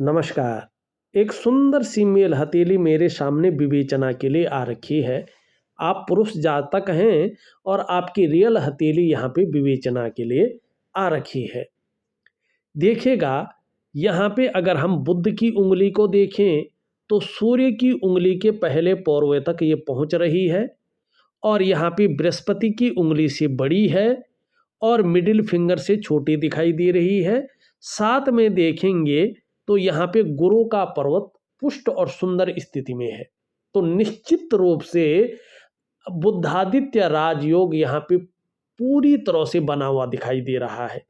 नमस्कार। एक सुंदर सी मेल हथेली मेरे सामने विवेचना के लिए आ रखी है। आप पुरुष जातक हैं और आपकी रियल हथेली यहाँ पे विवेचना के लिए आ रखी है। देखिएगा, यहाँ पे अगर हम बुध की उंगली को देखें तो सूर्य की उंगली के पहले पौरवे तक ये पहुँच रही है और यहाँ पे बृहस्पति की उंगली से बड़ी है और मिडिल फिंगर से छोटी दिखाई दे रही है। साथ में देखेंगे तो यहाँ पे गुरु का पर्वत पुष्ट और सुंदर स्थिति में है। तो निश्चित रूप से बुद्धादित्य राजयोग यहाँ पे पूरी तरह से बना हुआ दिखाई दे रहा है।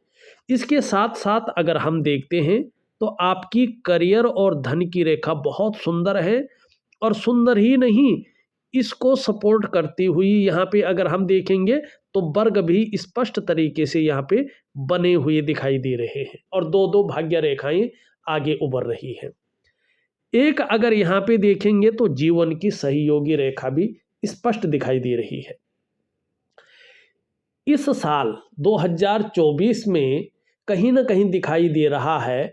इसके साथ साथ अगर हम देखते हैं तो आपकी करियर और धन की रेखा बहुत सुंदर है और सुंदर ही नहीं, इसको सपोर्ट करती हुई यहाँ पे अगर हम देखेंगे तो वर्ग भी स्पष्ट तरीके से यहाँ पे बने हुए दिखाई दे रहे हैं और दो दो भाग्य रेखाएं आगे उभर रही हैं। एक अगर यहाँ पे देखेंगे तो जीवन की सहयोगी रेखा भी स्पष्ट दिखाई दे रही है। इस साल 2024 में कहीं ना कहीं दिखाई दे रहा है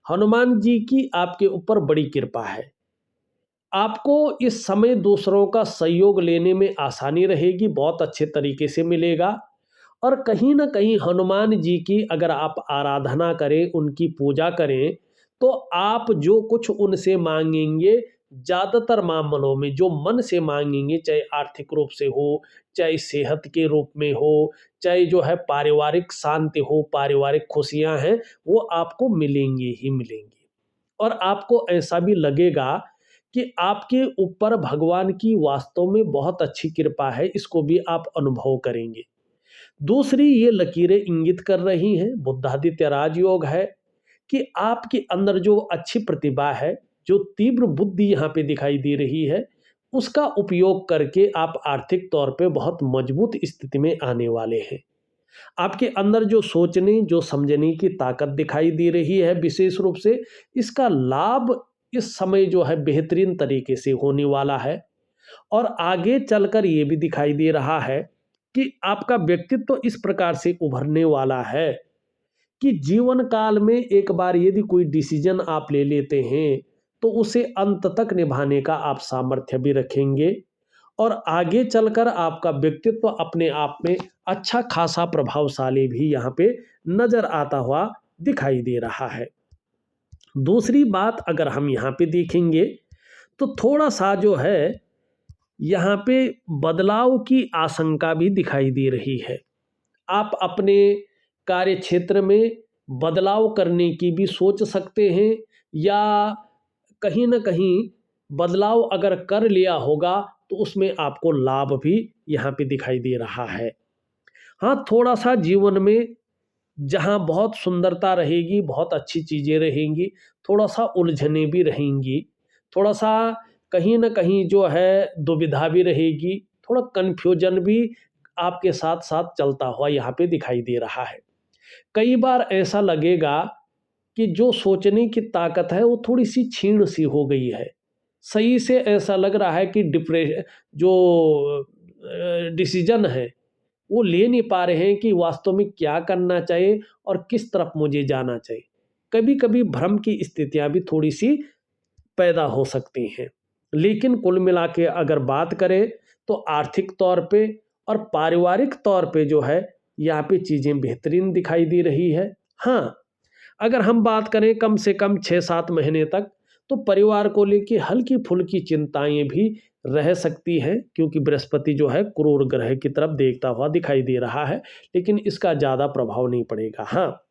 हनुमान जी की आपके ऊपर बड़ी कृपा है। आपको इस समय दूसरों का सहयोग लेने में आसानी रहेगी, बहुत अच्छे तरीके से मिलेगा और कहीं ना कहीं हनुमान जी की अगर आप आराधना करें, उनकी पूजा करें तो आप जो कुछ उनसे मांगेंगे, ज़्यादातर मामलों में जो मन से मांगेंगे, चाहे आर्थिक रूप से हो, चाहे सेहत के रूप में हो, चाहे जो है पारिवारिक शांति हो, पारिवारिक खुशियां हैं, वो आपको मिलेंगी ही मिलेंगी। और आपको ऐसा भी लगेगा कि आपके ऊपर भगवान की वास्तव में बहुत अच्छी कृपा है, इसको भी आप अनुभव करेंगे। दूसरी ये लकीरें इंगित कर रही हैं, बुद्धादित्य राजयोग है कि आपके अंदर जो अच्छी प्रतिभा है, जो तीव्र बुद्धि यहाँ पे दिखाई दे रही है, उसका उपयोग करके आप आर्थिक तौर पे बहुत मजबूत स्थिति में आने वाले हैं। आपके अंदर जो सोचने, जो समझने की ताकत दिखाई दे रही है विशेष रूप से, इसका लाभ इस समय जो है बेहतरीन तरीके से होने वाला है। और आगे चलकर ये भी दिखाई दे रहा है कि आपका व्यक्तित्व तो इस प्रकार से उभरने वाला है कि जीवन काल में एक बार यदि कोई डिसीजन आप ले लेते हैं तो उसे अंत तक निभाने का आप सामर्थ्य भी रखेंगे और आगे चलकर आपका व्यक्तित्व अपने आप में अच्छा खासा प्रभावशाली भी यहाँ पे नजर आता हुआ दिखाई दे रहा है। दूसरी बात अगर हम यहाँ पे देखेंगे तो थोड़ा सा जो है यहाँ पे बदलाव की आशंका भी दिखाई दे रही है। आप अपने कार्य क्षेत्र में बदलाव करने की भी सोच सकते हैं या कहीं ना कहीं बदलाव अगर कर लिया होगा तो उसमें आपको लाभ भी यहाँ पे दिखाई दे रहा है। हाँ, थोड़ा सा जीवन में जहाँ बहुत सुंदरता रहेगी, बहुत अच्छी चीज़ें रहेंगी, थोड़ा सा उलझने भी रहेंगी, थोड़ा सा कहीं न कहीं जो है दुविधा भी रहेगी, थोड़ा कन्फ्यूजन भी आपके साथ साथ चलता हुआ यहाँ पे दिखाई दे रहा है। कई बार ऐसा लगेगा कि जो सोचने की ताकत है वो थोड़ी सी क्षीण सी हो गई है। सही से ऐसा लग रहा है कि जो डिसीजन है वो ले नहीं पा रहे हैं कि वास्तव में क्या करना चाहिए और किस तरफ मुझे जाना चाहिए। कभी कभी भ्रम की स्थितियां भी थोड़ी सी पैदा हो सकती हैं। लेकिन कुल मिला के अगर बात करें तो आर्थिक तौर पे और पारिवारिक तौर पे जो है यहाँ पे चीज़ें बेहतरीन दिखाई दे रही है। हाँ, अगर हम बात करें कम से कम 6-7 महीने तक तो परिवार को लेके हल्की फुल्की चिंताएं भी रह सकती हैं क्योंकि बृहस्पति जो है क्रूर ग्रह की तरफ देखता हुआ दिखाई दे रहा है, लेकिन इसका ज़्यादा प्रभाव नहीं पड़ेगा। हाँ,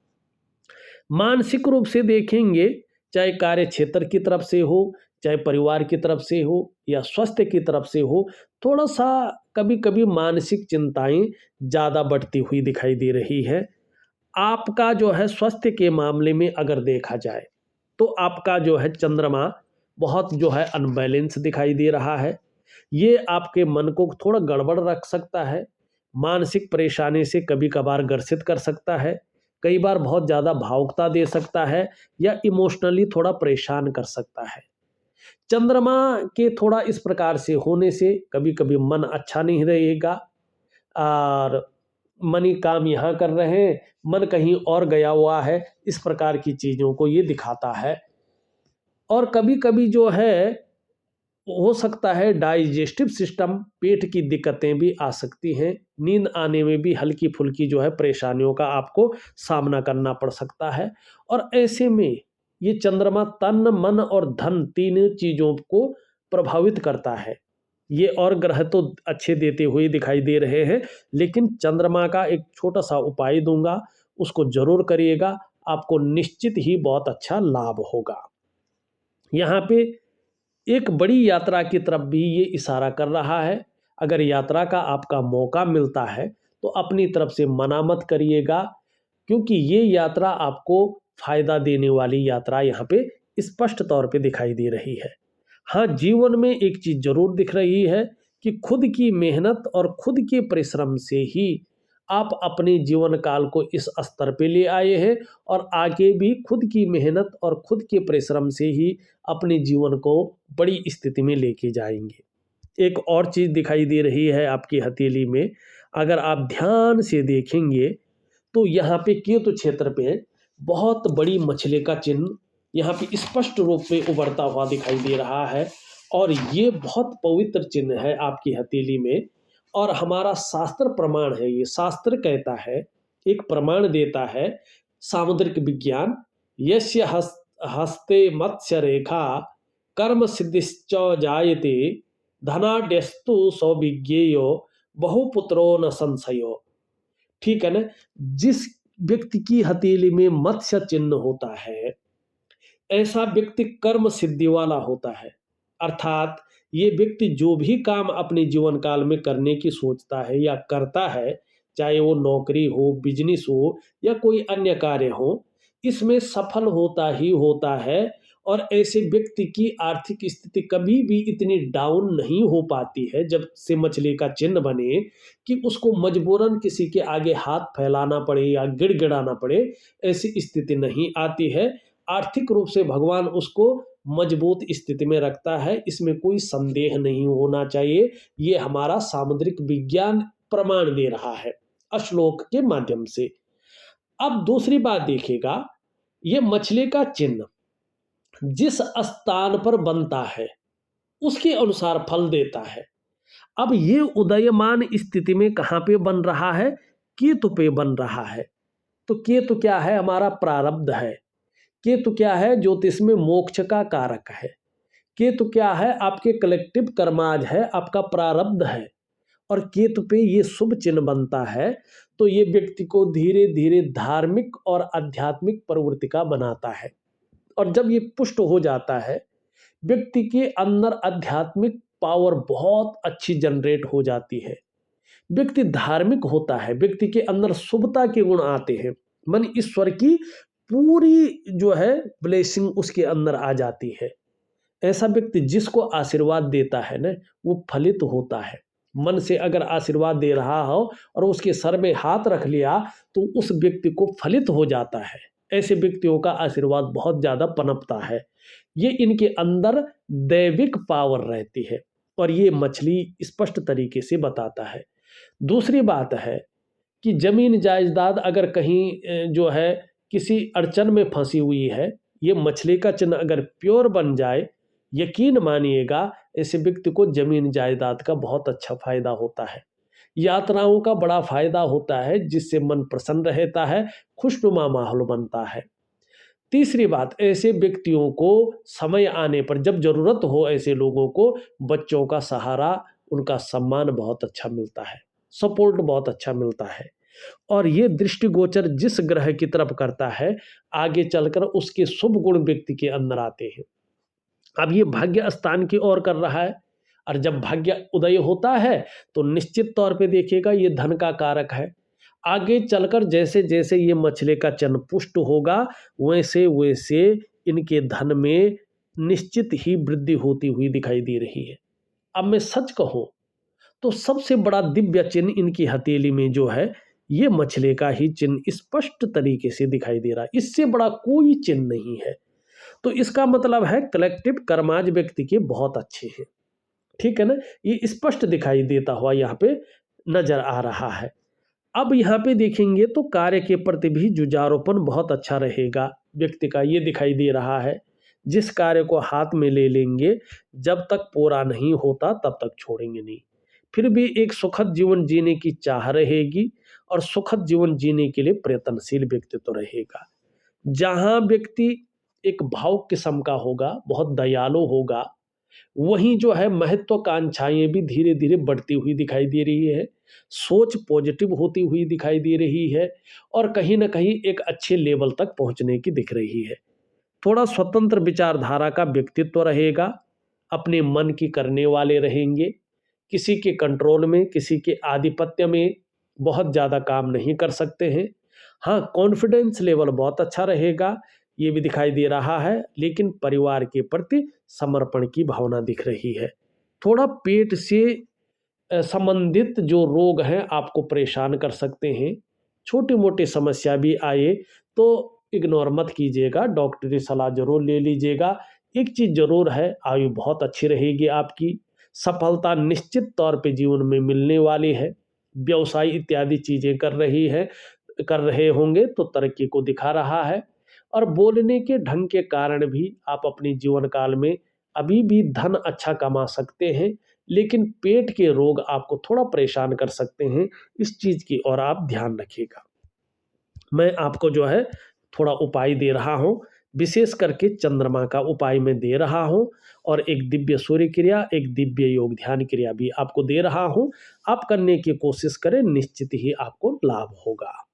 मानसिक रूप से देखेंगे, चाहे कार्य क्षेत्र की तरफ से हो, चाहे परिवार की तरफ से हो या स्वास्थ्य की तरफ से हो, थोड़ा सा कभी कभी मानसिक चिंताएं ज़्यादा बढ़ती हुई दिखाई दे रही है। आपका जो है स्वास्थ्य के मामले में अगर देखा जाए तो आपका जो है चंद्रमा बहुत जो है अनबैलेंस दिखाई दे रहा है। ये आपके मन को थोड़ा गड़बड़ रख सकता है, मानसिक परेशानी से कभी कभार ग्रसित कर सकता है, कई बार बहुत ज़्यादा भावुकता दे सकता है या इमोशनली थोड़ा परेशान कर सकता है। चंद्रमा के थोड़ा इस प्रकार से होने से कभी कभी मन अच्छा नहीं रहेगा और मनी काम यहाँ कर रहे हैं, मन कहीं और गया हुआ है, इस प्रकार की चीज़ों को ये दिखाता है। और कभी कभी जो है हो सकता है डाइजेस्टिव सिस्टम, पेट की दिक्कतें भी आ सकती हैं। नींद आने में भी हल्की फुल्की जो है परेशानियों का आपको सामना करना पड़ सकता है। और ऐसे में ये चंद्रमा तन मन और धन तीनों चीज़ों को प्रभावित करता है। ये और ग्रह तो अच्छे देते हुए दिखाई दे रहे हैं, लेकिन चंद्रमा का एक छोटा सा उपाय दूंगा, उसको जरूर करिएगा, आपको निश्चित ही बहुत अच्छा लाभ होगा। यहाँ पे एक बड़ी यात्रा की तरफ भी ये इशारा कर रहा है। अगर यात्रा का आपका मौका मिलता है तो अपनी तरफ से मना मत करिएगा, क्योंकि ये यात्रा आपको फायदा देने वाली यात्रा यहाँ पे स्पष्ट तौर पे दिखाई दे रही है। हाँ, जीवन में एक चीज जरूर दिख रही है कि खुद की मेहनत और खुद के परिश्रम से ही आप अपने जीवन काल को इस स्तर पे ले आए हैं, और आगे भी खुद की मेहनत और खुद के परिश्रम से ही अपने जीवन को बड़ी स्थिति में लेके जाएंगे। एक और चीज दिखाई दे रही है आपकी हथेली में, अगर आप ध्यान से देखेंगे तो यहाँ पे केतु क्षेत्र पे बहुत बड़ी मछली का चिन्ह यहाँ पे स्पष्ट रूप से उभरता हुआ दिखाई दे रहा है। और ये बहुत पवित्र चिन्ह है आपकी हथेली में, और हमारा शास्त्र प्रमाण है, ये शास्त्र कहता है, एक प्रमाण देता है सामुद्रिक विज्ञान, यस्य हस्ते मत्स्य रेखा कर्म सिद्धिश्च जायते धनाढ्यस्तु सौविज्ञेयो बहुपुत्रो न संशयो। ठीक है ना। जिस व्यक्ति की हथेली में मत्स्य चिन्ह होता है, ऐसा व्यक्ति कर्म सिद्धि वाला होता है। अर्थात ये व्यक्ति जो भी काम अपने जीवन काल में करने की सोचता है या करता है, चाहे वो नौकरी हो, बिजनेस हो या कोई अन्य कार्य हो, इसमें सफल होता ही होता है। और ऐसे व्यक्ति की आर्थिक स्थिति कभी भी इतनी डाउन नहीं हो पाती है जब से मछली का चिन्ह बने कि उसको मजबूरन किसी के आगे हाथ फैलाना पड़े या गिड़गिड़ाना पड़े, ऐसी स्थिति नहीं आती है। आर्थिक रूप से भगवान उसको मजबूत स्थिति में रखता है, इसमें कोई संदेह नहीं होना चाहिए। ये हमारा सामुद्रिक विज्ञान प्रमाण दे रहा है श्लोक के माध्यम से। अब दूसरी बात देखिएगा, ये मछली का चिन्ह जिस स्थान पर बनता है उसके अनुसार फल देता है। अब ये उदयमान स्थिति में कहाँ पे बन रहा है? केतु पे बन रहा है। तो केतु क्या है? हमारा प्रारब्ध है। केतु क्या है? ज्योतिष में मोक्ष का कारक है। केतु क्या है? आपके कलेक्टिव कर्माज है, आपका प्रारब्ध है। और केतु पे ये शुभ चिन्ह बनता है तो ये व्यक्ति को धीरे धीरे धार्मिक और आध्यात्मिक प्रवृत्ति का बनाता है। और जब ये पुष्ट हो जाता है, व्यक्ति के अंदर आध्यात्मिक पावर बहुत अच्छी जनरेट हो जाती है। व्यक्ति धार्मिक होता है, व्यक्ति के अंदर शुभता के गुण आते हैं, मन ईश्वर की पूरी जो है ब्लेसिंग उसके अंदर आ जाती है। ऐसा व्यक्ति जिसको आशीर्वाद देता है ना, वो फलित होता है। मन से अगर आशीर्वाद दे रहा हो और उसके सर में हाथ रख लिया तो उस व्यक्ति को फलित हो जाता है। ऐसे व्यक्तियों का आशीर्वाद बहुत ज्यादा पनपता है। ये इनके अंदर दैविक पावर रहती है और ये मछली स्पष्ट तरीके से बताता है। दूसरी बात है कि जमीन जायदाद अगर कहीं जो है किसी अड़चन में फंसी हुई है, ये मछली का चिन्ह अगर प्योर बन जाए, यकीन मानिएगा ऐसे व्यक्ति को जमीन जायदाद का बहुत अच्छा फायदा होता है। यात्राओं का बड़ा फायदा होता है जिससे मन प्रसन्न रहता है, खुशनुमा माहौल बनता है। तीसरी बात, ऐसे व्यक्तियों को समय आने पर जब जरूरत हो, ऐसे लोगों को बच्चों का सहारा, उनका सम्मान बहुत अच्छा मिलता है, सपोर्ट बहुत अच्छा मिलता है। और ये दृष्टिगोचर जिस ग्रह की तरफ करता है, आगे चलकर उसके शुभ गुण व्यक्ति के अंदर आते हैं। अब ये भाग्य स्थान की ओर कर रहा है, और जब भाग्य उदय होता है तो निश्चित तौर पे देखिएगा ये धन का कारक है। आगे चलकर जैसे जैसे ये मछली का चंद्र पुष्ट होगा, वैसे वैसे इनके धन में निश्चित ही वृद्धि होती हुई दिखाई दे रही है। अब मैं सच कहूं तो सबसे बड़ा दिव्य चिन्ह इनकी हथेली में जो है, ये मछली का ही चिन्ह स्पष्ट तरीके से दिखाई दे रहा है। इससे बड़ा कोई चिन्ह नहीं है। तो इसका मतलब है कलेक्टिव कर्माज व्यक्ति के बहुत अच्छे हैं। ठीक है ना, ये स्पष्ट दिखाई देता हुआ यहाँ पे नजर आ रहा है। अब यहाँ पे देखेंगे तो कार्य के प्रति भी जुझारूपन बहुत अच्छा रहेगा व्यक्ति का, ये दिखाई दे रहा है। जिस कार्य को हाथ में ले लेंगे, जब तक पूरा नहीं होता तब तक छोड़ेंगे नहीं। फिर भी एक सुखद जीवन जीने की चाह रहेगी और सुखद जीवन जीने के लिए प्रयत्नशील व्यक्तित्व रहेगा। जहाँ व्यक्ति एक भावुक किस्म का होगा, बहुत दयालु होगा, वहीं जो है महत्वाकांक्षाएँ भी धीरे-धीरे बढ़ती हुई दिखाई दे रही है। सोच पॉजिटिव होती हुई दिखाई दे रही है और कहीं न कहीं एक अच्छे लेवल तक पहुँचने की दिख रही है। थोड़ा स्वतंत्र विचारधारा का व्यक्तित्व रहेगा, अपने मन की करने वाले रहेंगे, किसी के कंट्रोल में, किसी के आधिपत्य में बहुत ज़्यादा काम नहीं कर सकते हैं। हाँ, कॉन्फिडेंस लेवल बहुत अच्छा रहेगा, ये भी दिखाई दे रहा है, लेकिन परिवार के प्रति समर्पण की भावना दिख रही है। थोड़ा पेट से संबंधित जो रोग हैं आपको परेशान कर सकते हैं। छोटी-मोटी समस्या भी आए तो इग्नोर मत कीजिएगा, डॉक्टरी सलाह ज़रूर ले लीजिएगा। एक चीज़ ज़रूर है, आयु बहुत अच्छी रहेगी आपकी, सफलता निश्चित तौर पे जीवन में मिलने वाली है। व्यवसाय इत्यादि चीज़ें कर रहे होंगे तो तरक्की को दिखा रहा है और बोलने के ढंग के कारण भी आप अपने जीवन काल में अभी भी धन अच्छा कमा सकते हैं, लेकिन पेट के रोग आपको थोड़ा परेशान कर सकते हैं, इस चीज़ की ओर आप ध्यान रखिएगा। मैं आपको जो है थोड़ा उपाय दे रहा हूँ, विशेष करके चंद्रमा का उपाय मैं दे रहा हूँ और एक दिव्य सूर्य क्रिया, एक दिव्य योग ध्यान क्रिया भी आपको दे रहा हूँ। आप करने की कोशिश करें, निश्चित ही आपको लाभ होगा।